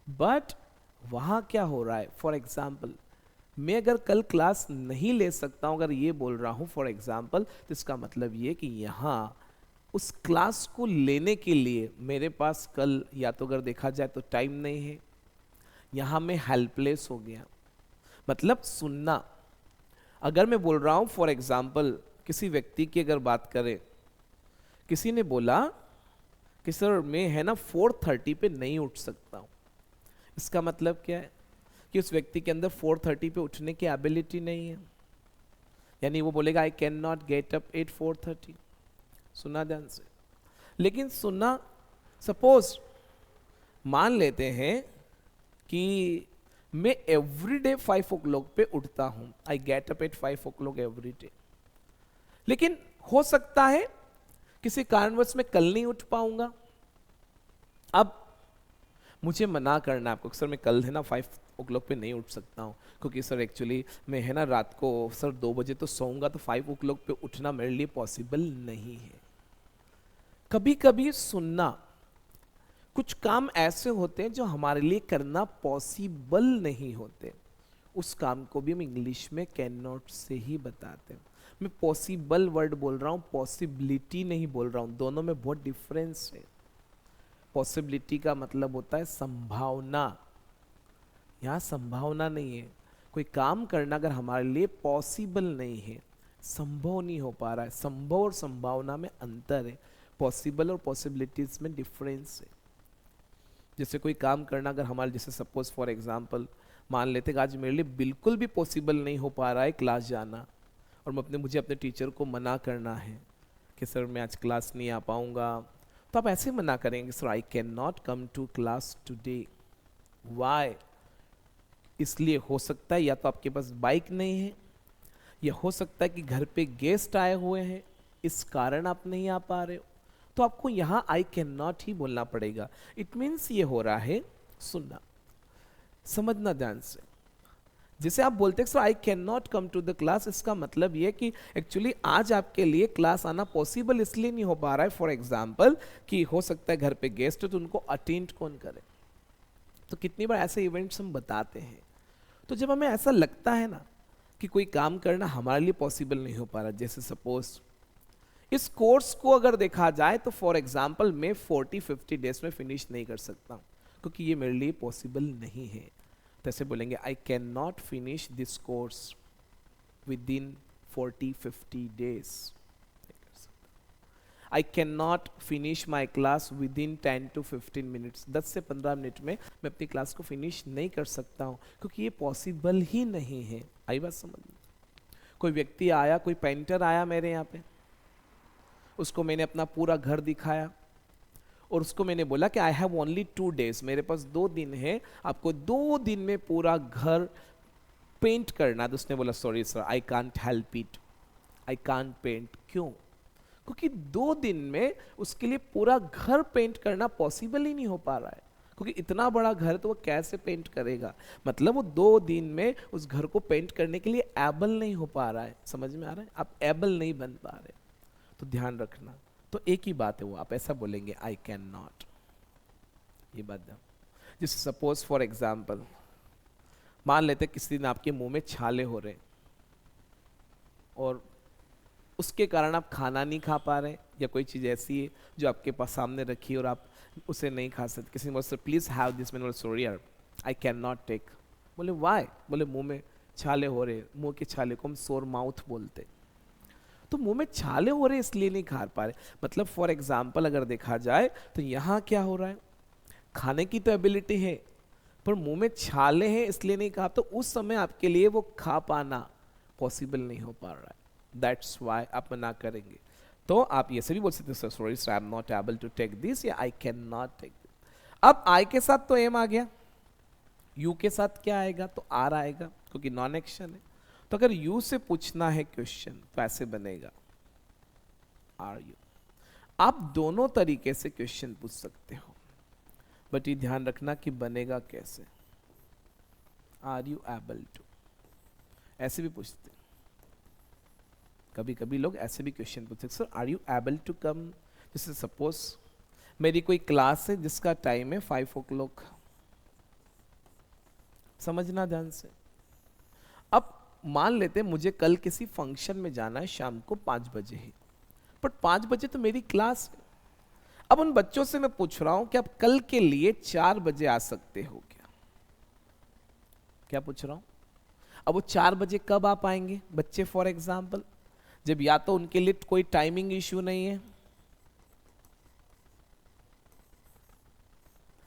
Speaker 1: but वहाँ क्या हो रहा है, फॉर एग्जाम्पल मैं अगर कल क्लास नहीं ले सकता हूँ, अगर ये बोल रहा हूँ फॉर एग्जाम्पल, तो इसका मतलब ये कि यहाँ उस क्लास को लेने के लिए मेरे पास कल या तो अगर देखा जाए तो टाइम नहीं है, यहाँ मैं हेल्पलेस हो गया। मतलब सुनना, अगर मैं बोल रहा हूँ फॉर एग्जाम्पल किसी व्यक्ति की अगर बात करें, किसी ने बोला कि सर मैं है ना 4:30 पे नहीं उठ सकता हूँ, इसका मतलब क्या है कि उस व्यक्ति के अंदर 4:30 पे उठने की एबिलिटी नहीं है, यानी वो बोलेगा आई can not get up at 4:30। सुना ध्यान से, लेकिन सुनना, सपोज मान लेते हैं कि मैं एवरी डे 5 o'clock पे उठता हूं, I get up at 5 o'clock every day, लेकिन हो सकता है किसी कारणवश मैं कल नहीं उठ पाऊंगा। अब मुझे मना करना आपको, सर मैं कल है ना 5 o'clock पे नहीं उठ सकता हूँ, क्योंकि सर एक्चुअली मैं है ना रात को सर 2 बजे तो सोऊंगा, तो 5 o'clock पे उठना मेरे लिए पॉसिबल नहीं है। कभी कभी सुनना, कुछ काम ऐसे होते हैं जो हमारे लिए करना पॉसिबल नहीं होते, उस काम को भी हम इंग्लिश में कैन नॉट से ही बताते हैं। मैं पॉसिबल वर्ड बोल रहा हूँ, पॉसिबिलिटी नहीं बोल रहा हूँ, दोनों में बहुत डिफरेंस है। पॉसिबिलिटी का मतलब होता है संभावना, यहाँ संभावना नहीं है। कोई काम करना अगर हमारे लिए पॉसिबल नहीं है, संभव नहीं हो पा रहा है, संभव और संभावना में अंतर है, पॉसिबल और पॉसिबिलिटीज में डिफरेंस है। जैसे कोई काम करना अगर हमारे, जैसे सपोज फॉर एग्जांपल मान लेते कि आज मेरे लिए बिल्कुल भी पॉसिबल नहीं हो पा रहा है क्लास जाना, और मुझे अपने टीचर को मना करना है कि सर मैं आज क्लास नहीं आ पाऊंगा, तो आप ऐसे मना करेंगे, sir I can not come to class today. Why? इसलिए हो सकता है या तो आपके पास बाइक नहीं है, या हो सकता है कि घर पे गेस्ट आए हुए हैं, इस कारण आप नहीं आ पा रहे हो, तो आपको यहाँ आई कैन नॉट ही बोलना पड़ेगा। इट मीन्स ये हो रहा है, सुनना, समझना ध्यान से। जैसे आप बोलते हैं sir I can not come to the class, इसका मतलब ये कि एक्चुअली आज आपके लिए क्लास आना पॉसिबल इसलिए नहीं हो पा रहा है, फॉर एग्जाम्पल कि हो सकता है घर पे गेस्ट हो तो उनको अटेंड कौन करे। तो कितनी बार ऐसे इवेंट्स हम बताते हैं। तो जब हमें ऐसा लगता है ना कि कोई काम करना हमारे लिए पॉसिबल नहीं हो पा रहा, जैसे सपोज इस कोर्स को अगर देखा जाए तो फॉर एग्जाम्पल मैं 40-50 डेज में फिनिश नहीं कर सकता, क्योंकि ये मेरे लिए पॉसिबल नहीं है। तो ऐसे बोलेंगे आई can not finish this course with in 40-50 days. I can not finish my class with in 10 to 15 minutes. 10 से 15 मिनट में मैं अपनी क्लास को फिनिश नहीं कर सकता हूँ, क्योंकि ये पॉसिबल ही नहीं है। आई बात समझ में? कोई व्यक्ति आया, कोई पेंटर आया मेरे यहाँ पे, उसको मैंने अपना पूरा घर दिखाया और उसको मैंने बोला कि आई हैव ओनली 2 days, मेरे पास 2 दिन है, आपको 2 दिन में पूरा घर पेंट करना। तो उसने बोला sorry sir I can't help it, I can't paint. क्यों? क्योंकि 2 दिन में उसके लिए पूरा घर पेंट करना पॉसिबल ही नहीं हो पा रहा है, क्योंकि इतना बड़ा घर तो वो कैसे पेंट करेगा। मतलब वो 2 दिन में उस घर को पेंट करने के लिए एबल नहीं हो पा रहा है। समझ में आ रहा है? आप एबल नहीं बन पा रहे, तो ध्यान रखना। तो एक ही बात है, वो आप ऐसा बोलेंगे आई कैन नॉट, ये बात। जैसे सपोज फॉर एग्जाम्पल मान लेते किसी दिन आपके मुंह में छाले हो रहे और उसके कारण आप खाना नहीं खा पा रहे, या कोई चीज़ ऐसी है जो आपके पास सामने रखी है और आप उसे नहीं खा सकते। किसी ने बोला प्लीज़ हैव दिस, मैंने बोला सॉरी यार आई कैन नॉट टेक। बोले वाई? बोले मुंह में छाले हो रहे, मुंह के छाले को हम सोर माउथ बोलते। तो मुंह में छाले हो रहे इसलिए नहीं खा पा रहे। मतलब फॉर एग्जाम्पल अगर देखा जाए तो यहाँ क्या हो रहा है, खाने की तो एबिलिटी है पर मुंह में छाले हैं इसलिए नहीं खा, तो उस समय आपके लिए वो खा पाना पॉसिबल नहीं हो पा रहा है। दैट्स वाई आप मना करेंगे। तो आप ये से भी बोल सकते हैं sorry sir I am not able to take this, या I can not take this. अब आई के साथ तो एम आ गया, यू के साथ क्या आएगा? तो आर आएगा, क्योंकि नॉन एक्शन है। तो अगर यू से पूछना है क्वेश्चन तो ऐसे बनेगा आर यू। आप दोनों तरीके से क्वेश्चन पूछ सकते हो, बट ये ध्यान रखना कि बनेगा कैसे। आर यू एबल टू, ऐसे भी पूछते, कभी कभी लोग ऐसे भी क्वेश्चन पूछते, sir are you able to come. जैसे सपोज मेरी कोई क्लास है जिसका टाइम है 5 o'clock, समझना ध्यान से। अब मान लेते हैं मुझे कल किसी फंक्शन में जाना है शाम को 5 बजे ही, बट 5 बजे तो मेरी क्लास है। अब उन बच्चों से मैं पूछ रहा हूं कि आप कल के लिए 4 बजे आ सकते हो क्या? क्या पूछ रहा हूं? अब वो 4 बजे कब आ पाएंगे बच्चे? फॉर एग्जाम्पल, जब या तो उनके लिए कोई टाइमिंग इश्यू नहीं है,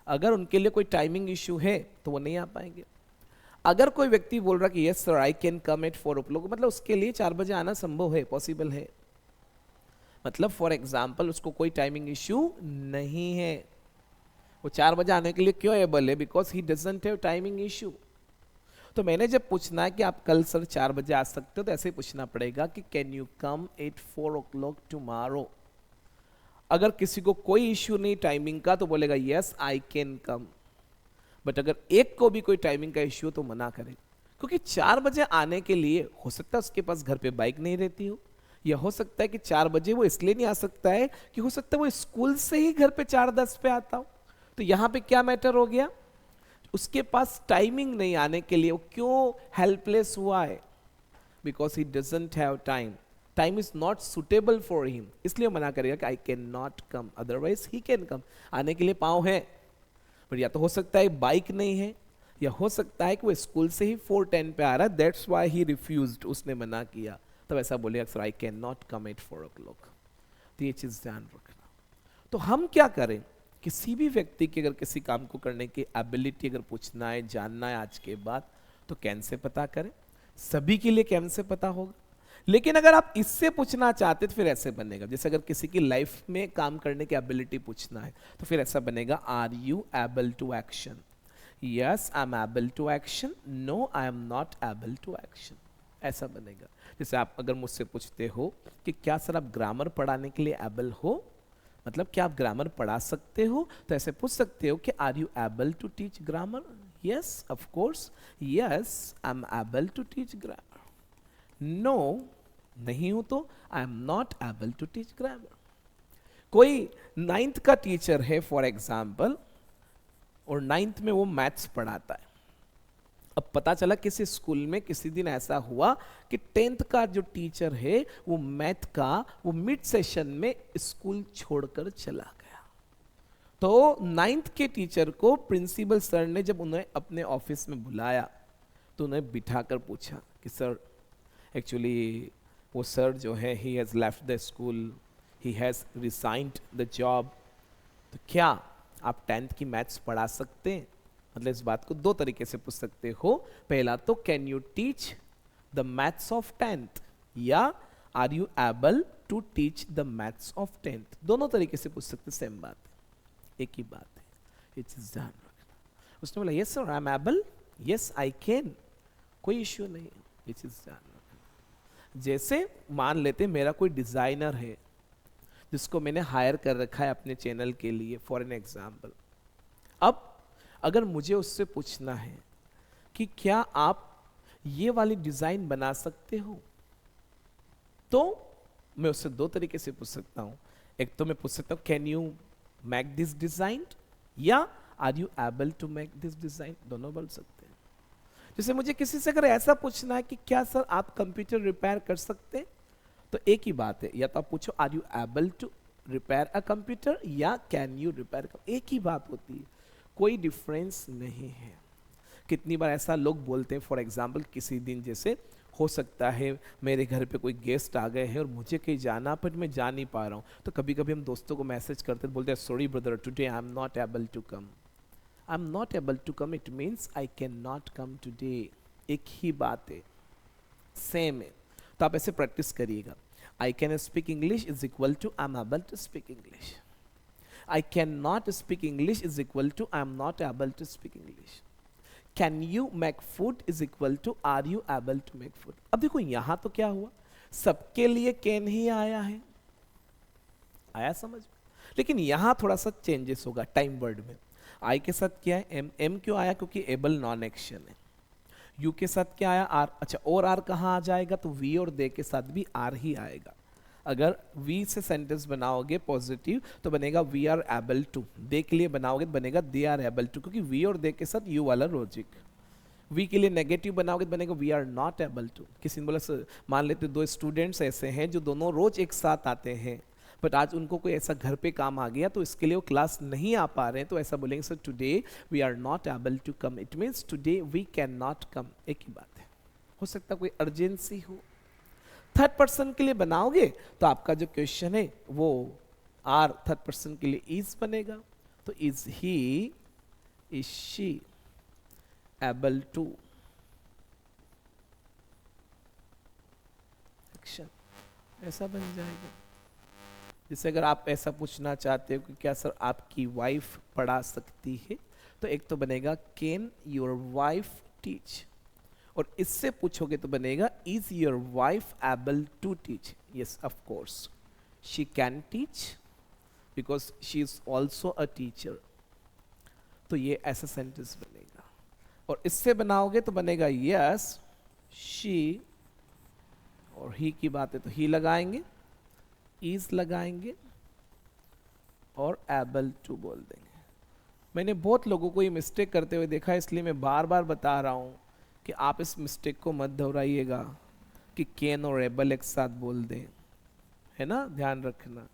Speaker 1: अगर उनके लिए कोई टाइमिंग इश्यू है तो वो नहीं आ पाएंगे। अगर कोई व्यक्ति बोल रहा कि yes sir I can come at 4 o'clock, मतलब उसके लिए 4 बजे आना संभव है, पॉसिबल है। मतलब फॉर एग्जाम्पल उसको कोई टाइमिंग इश्यू नहीं है, वो 4 बजे आने के लिए क्यों एबल है? Because he doesn't have timing issue. तो मैंने जब पूछना है कि आप कल सर 4 बजे आ सकते हो, तो ऐसे पूछना पड़ेगा कि can you come at 4 o'clock tomorrow. अगर किसी को कोई इश्यू नहीं टाइमिंग का तो बोलेगा yes I can come, but अगर एक को भी कोई टाइमिंग का इश्यू तो मना करे, क्योंकि 4 बजे आने के लिए हो सकता है उसके पास घर पे बाइक नहीं रहती हो, या हो सकता है कि 4 बजे वो इसलिए नहीं आ सकता है कि हो सकता है वो स्कूल से ही घर पे 4:10 पे आता हो। तो यहां पे क्या मैटर हो गया? उसके पास टाइमिंग नहीं आने के लिए, वो क्यों हेल्पलेस हुआ है? Because he doesn't have time, time is not suitable for him, इसलिए मना करेगा कि I can not come, otherwise he can come. आने के लिए पाँव है, पर या तो हो सकता है बाइक नहीं है, या हो सकता है कि वो स्कूल से ही 4:10 पे आ रहा है, दैट्स व्हाई ही रिफ्यूज्ड, उसने मना किया। तब ऐसा बोलेगा sir I can not come at 4 o'clock। तो ये चीज ध्यान रखना। तो हम क्या करें? किसी भी व्यक्ति की अगर किसी काम को करने की एबिलिटी अगर पूछना है, जानना है आज के बाद, तो कैन से पता करें। सभी के लिए कैन से पता होगा, लेकिन अगर आप इससे पूछना चाहते तो फिर ऐसे बनेगा। जैसे अगर किसी की लाइफ में काम करने की एबिलिटी पूछना है तो फिर ऐसा बनेगा, are you able to action? Yes I am able to action, no I am not able to action, ऐसा बनेगा। जैसे आप अगर मुझसे पूछते हो कि क्या सर आप ग्रामर पढ़ाने के लिए एबल हो, मतलब क्या आप ग्रामर पढ़ा सकते हो, तो ऐसे पूछ सकते हो कि are you able to teach grammar? Yes of course, yes I am able to teach grammar. No नहीं हूं तो I am not able to teach grammar. कोई 9th का टीचर है फॉर एग्जाम्पल, और 9th में वो मैथ्स पढ़ाता है। अब पता चला किसी स्कूल में किसी दिन ऐसा हुआ कि 10th का जो टीचर है वो मैथ का वो मिड सेशन में स्कूल छोड़कर चला गया। तो 9th के टीचर को प्रिंसिपल सर ने जब उन्हें अपने ऑफिस में बुलाया तो उन्हें बिठाकर पूछा कि सर एक्चुअली वो सर जो है he has left the school, he has resigned the job, तो क्या आप 10th की मैथ्स पढ़ा सकते हैं? मतलब इस बात को दो तरीके से पूछ सकते हो। पहला तो can you teach the maths of 10th, या are you able to teach the maths of 10th। दोनों तरीके से पूछ सकते, सेम बात है, एक ही बात है, ये चीज ध्यान रखना। उसने बोला yes sir I am able, yes I can, कोई इश्यू नहीं है, ये चीज ध्यान रखना। जैसे मान लेते मेरा कोई डिजाइनर है जिसको मैंने हायर कर रखा है अपने चैनल के लिए फॉर एन एग्जाम्पल। अब अगर मुझे उससे पूछना है कि क्या आप ये वाली डिजाइन बना सकते हो, तो मैं उससे दो तरीके से पूछ सकता हूं। एक तो मैं पूछ सकता हूं can you make this design, या are you able to make this design, दोनों बोल सकते हैं। जैसे मुझे किसी से अगर ऐसा पूछना है कि क्या सर आप कंप्यूटर रिपेयर कर सकते हैं, तो एक ही बात है, या तो आप पूछो are you able to repair a computer, या कैन यू रिपेयर, एक ही बात होती है, कोई डिफरेंस नहीं है। कितनी बार ऐसा लोग बोलते हैं, फॉर एग्जाम्पल किसी दिन जैसे हो सकता है मेरे घर पे कोई गेस्ट आ गए हैं और मुझे कहीं जाना पर मैं जा नहीं पा रहा हूँ, तो कभी कभी हम दोस्तों को मैसेज करते बोलते हैं sorry brother today I am not able to come. I am not able to come it means I can not come today, एक ही बात है, सेम है। तो आप ऐसे प्रैक्टिस करिएगा। I can speak English is equal to I am able to speak English. I cannot speak English is equal to I am not able to speak English. Can you make food is equal to are you able to make food. अब देखो यहां तो क्या हुआ, सबके लिए can ही आया है, आया समझ में? लेकिन यहाँ थोड़ा सा चेंजेस होगा टाइम वर्ड में। आई के साथ क्या है एम, एम क्यों आया? क्योंकि एबल नॉन एक्शन है। यू के साथ क्या आया? आर। अच्छा, और आर कहाँ आ जाएगा? तो वी और दे के साथ भी आर ही आएगा। अगर वी से सेंटेंस बनाओगे पॉजिटिव तो बनेगा वी आर एबल टू, दे के लिए बनाओगे तो बनेगा दे आर एबल टू, क्योंकि वी और दे के साथ यू वाला लॉजिक। वी के लिए नेगेटिव बनाओगे तो बनेगा we are not able to. किसी ने बोला सर मान लेते दो स्टूडेंट्स ऐसे हैं जो दोनों रोज एक साथ आते हैं, बट आज उनको कोई ऐसा घर पे काम आ गया तो इसके लिए वो क्लास नहीं आ पा रहे हैं, तो ऐसा बोलेंगे sir today we are not able to come, it means today we can not come. एक ही बात है, हो सकता कोई अर्जेंसी हो। थर्ड पर्सन के लिए बनाओगे तो आपका जो क्वेश्चन है वो आर थर्ड पर्सन के लिए इज बनेगा, तो इज ही, is she able to, action, ऐसा बन जाएगा। जैसे अगर आप ऐसा पूछना चाहते हो कि क्या सर आपकी वाइफ पढ़ा सकती है, तो एक तो बनेगा कैन योर वाइफ टीच, और इससे पूछोगे तो बनेगा is your wife able to teach. Yes of course she can teach because she is also a teacher, तो ये ऐसा सेंटेंस बनेगा। और इससे बनाओगे तो बनेगा यस शी, और ही की बात है तो ही लगाएंगे, इज लगाएंगे और एबल टू बोल देंगे। मैंने बहुत लोगों को ये मिस्टेक करते हुए देखा है, इसलिए मैं बार बार बता रहा हूं कि आप इस मिस्टेक को मत दोहराइएगा कि कैन और एबल एक साथ बोल दें, है ना, ध्यान रखना।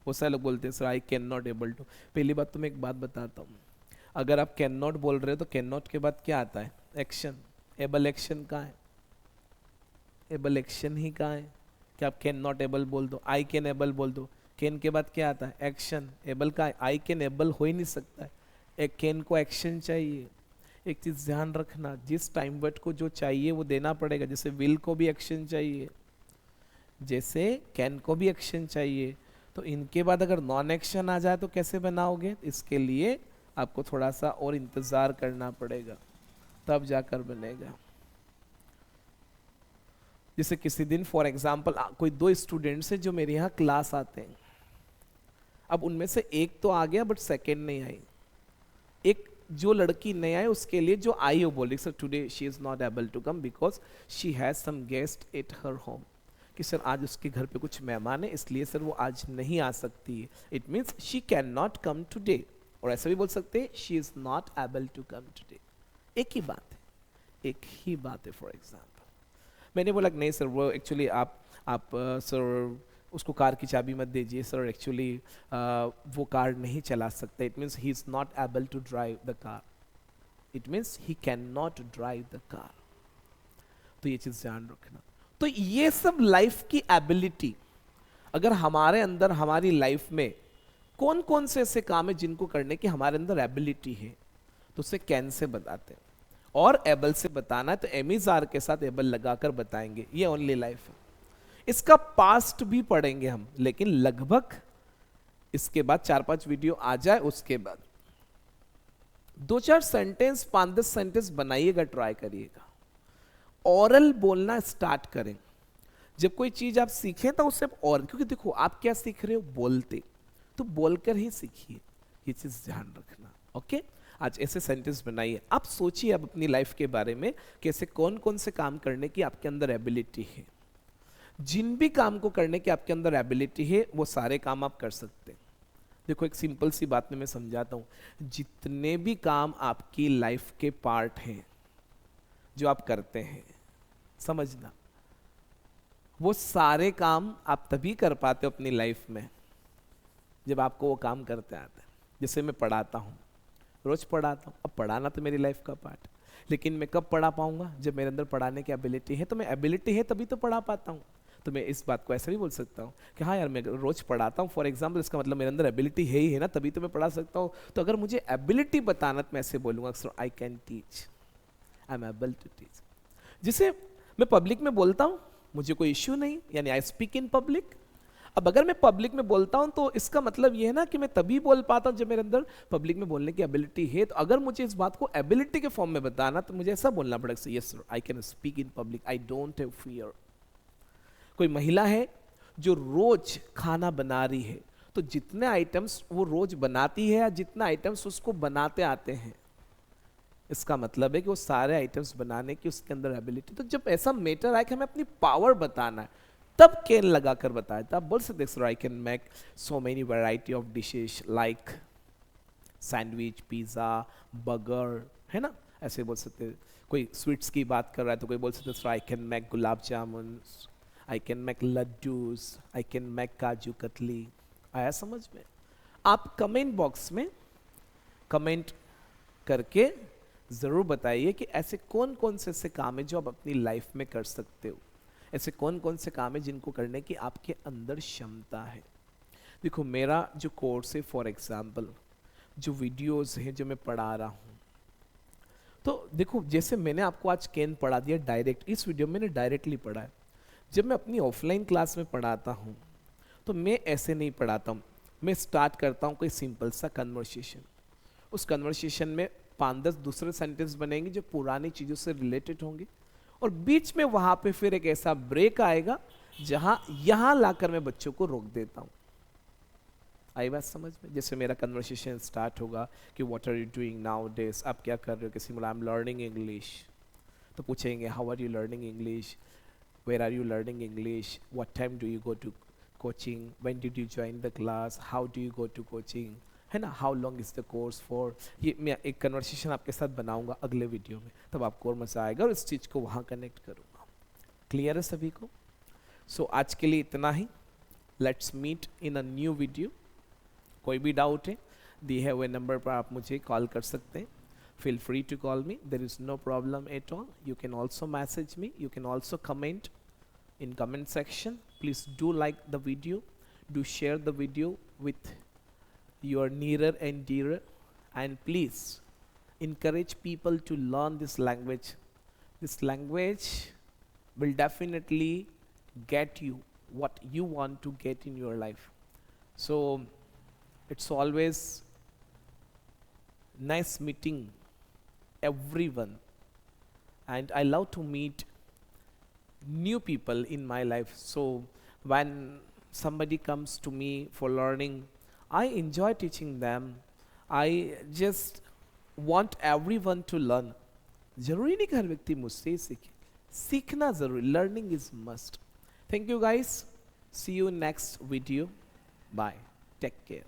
Speaker 1: वो सारे लोग बोलते हैं sir I can not able to. पहली बात तो मैं एक बात बताता हूँ, अगर आप कैन नॉट बोल रहे हो तो कैन नॉट के बाद क्या आता है? एक्शन। एबल एक्शन कहाँ है? एबल एक्शन ही कहाँ है? कि आप कैन नॉट एबल बोल दो, आई कैन एबल बोल दो, कैन के बाद क्या आता है? एक्शन। एबल का आई कैन एबल हो ही नहीं सकता है, एक कैन को एक्शन चाहिए। एक चीज ध्यान रखना, जिस टाइम वर्ड को जो चाहिए वो देना पड़ेगा। जैसे विल को भी एक्शन चाहिए, जैसे कैन को भी एक्शन चाहिए, तो इनके बाद अगर नॉन एक्शन आ जाए तो कैसे बनाओगे? इसके लिए आपको थोड़ा सा और इंतजार करना पड़ेगा, तब जाकर बनेगा। जैसे किसी दिन फॉर एग्जाम्पल कोई दो स्टूडेंट्स हैं जो मेरे यहाँ क्लास आते हैं, अब उनमें से एक तो आ गया बट सेकेंड नहीं आई। एक जो लड़की नहीं आई उसके लिए जो आई वो बोली sir today she is not able to come because she has some guest at her home, कि सर आज उसके घर पे कुछ मेहमान है इसलिए सर वो आज नहीं आ सकती है। It means she can not come today, और ऐसा भी बोल सकते हैं she is not able to come today. एक ही बात है, एक ही बात है। फॉर एग्जाम्पल मैंने बोला नहीं सर वो एक्चुअली आप सर उसको कार की चाबी मत दीजिए सर, एक्चुअली वो कार नहीं चला सकता। It means he is not able to drive the car, it means he can not drive the car. तो ये चीज ध्यान रखना। तो ये सब लाइफ की एबिलिटी, अगर हमारे अंदर हमारी लाइफ में कौन कौन से ऐसे काम है जिनको करने की हमारे अंदर एबिलिटी है, तो उसे कैन से बताते हैं। और एबल से बताना है तो एमिजार के साथ एबल लगाकर बताएंगे। ये ओनली लाइफ है। इसका पास्ट भी पढ़ेंगे हम, लेकिन लगभग इसके बाद 4-5 वीडियो आ जाए उसके बाद 2-4 सेंटेंस 5-10 सेंटेंस बनाइएगा, ट्राई करिएगा। ओरल बोलना स्टार्ट करें। जब कोई चीज आप सीखें तो उससे और, क्योंकि देखो आप क्या सीख रहे हो, बोलते, तो बोलकर ही सीखिए, ये चीज ध्यान रखना। ओके, आज ऐसे सेंटेंस बनाइए। आप सोचिए अब अपनी लाइफ के बारे में कैसे कौन कौन से काम करने की आपके अंदर एबिलिटी है। जिन भी काम को करने की आपके अंदर एबिलिटी है वो सारे काम आप कर सकते हैं। देखो एक सिंपल सी बात में मैं समझाता हूं, जितने भी काम आपकी लाइफ के पार्ट हैं जो आप करते हैं, समझना वो सारे काम आप तभी कर पाते हो अपनी लाइफ में जब आपको वो काम करते आते हैं। जैसे मैं पढ़ाता हूं, रोज पढ़ाता हूं, अब पढ़ाना तो मेरी लाइफ का पार्ट है, लेकिन मैं कब पढ़ा पाऊंगा? जब मेरे अंदर पढ़ाने की एबिलिटी है। तो मैं एबिलिटी है तभी तो पढ़ा पाता हूं। तो मैं इस बात को ऐसे भी बोल सकता हूँ कि हाँ यार मैं रोज पढ़ाता हूँ, फॉर एग्जाम्पल, इसका मतलब मेरे अंदर एबिलिटी है ही है ना, तभी तो मैं पढ़ा सकता हूँ। तो अगर मुझे एबिलिटी बताना तो मैं ऐसे बोलूंगा I can teach, I am able to teach. जिसे मैं पब्लिक में बोलता हूँ, मुझे कोई इश्यू नहीं, यानी आई स्पीक इन पब्लिक। अब अगर मैं पब्लिक में बोलता हूं तो इसका मतलब यह है ना कि मैं तभी बोल पाता हूं जब मेरे अंदर पब्लिक में बोलने की एबिलिटी है। तो अगर मुझे इस बात को एबिलिटी के फॉर्म में बताना तो मुझे ऐसा बोलना पड़ेगा, yes sir I can speak in public, I don't have fear. कोई महिला है जो रोज खाना बना रही है, तो जितने आइटम्स वो रोज बनाती है या जितने आइटम्स उसको बनाते आते हैं, इसका मतलब है कि वो सारे आइटम्स बनाने की उसके अंदर एबिलिटी। तो जब ऐसा मैटर आए कि हमें अपनी पावर बताना है, तब कैन लगा कर बताया था। आप बोल सकते sir I can make so many variety of dishes like sandwich, pizza, burger, है ना, ऐसे बोल सकते हैं। कोई स्वीट्स की बात कर रहा है तो कोई बोल सकते sir I can make gulab jamun, I can make laddoos, I can make kaju katli. आया समझ में? आप कमेंट बॉक्स में कमेंट करके ज़रूर बताइए कि ऐसे कौन कौन से ऐसे काम है जो आप अपनी लाइफ में कर सकते हो, ऐसे कौन कौन से काम है जिनको करने की आपके अंदर क्षमता है। देखो मेरा जो कोर्स है, फॉर एग्जांपल जो वीडियोस हैं जो मैं पढ़ा रहा हूँ, तो देखो जैसे मैंने आपको आज कैन पढ़ा दिया डायरेक्ट, इस वीडियो में मैंने डायरेक्टली पढ़ा है। जब मैं अपनी ऑफलाइन क्लास में पढ़ाता हूँ तो मैं ऐसे नहीं पढ़ाता हूँ। मैं स्टार्ट करता हूँ कोई सिंपल सा कन्वर्सेशन, उस कन्वर्सेशन में 5-10 दूसरे सेंटेंस बनेंगे जो पुरानी चीज़ों से रिलेटेड होंगे, और बीच में वहाँ पे फिर एक ऐसा ब्रेक आएगा जहाँ यहाँ लाकर मैं बच्चों को रोक देता हूँ। आई बात समझ में? जैसे मेरा कन्वर्सेशन स्टार्ट होगा कि what are you doing nowadays, आप क्या कर रहे हो, किसी बोला आई एम लर्निंग इंग्लिश, तो पूछेंगे how are you learning English, where are you learning English, what time do you go to coaching, when did you join the class, how do you go to coaching, है ना, how long is the course for. ये मैं एक कन्वर्सेशन आपके साथ बनाऊंगा अगले वीडियो में, तब आपको और मजा आएगा और इस चीज़ को वहाँ कनेक्ट करूँगा। क्लियर है सभी को? सो आज के लिए इतना ही। Let's meet in a new video. कोई भी डाउट है, दिए हुए नंबर पर आप मुझे कॉल कर सकते हैं। Feel free to call me, there is no problem at all. You can also message me, you can also comment in comment section. Please do like the video, do share the video with your nearer and dearer, and please encourage people to learn this language. This language will definitely get you what you want to get in your life. So it's always nice meeting everyone, and I love to meet new people in my life. So when somebody comes to me for learning, I enjoy teaching them. I just want everyone to learn. जरूरी नहीं कि हर व्यक्ति मुझसे ही सीखे, सीखना जरूरी, learning is must. Thank you guys, see you next video, bye, take care.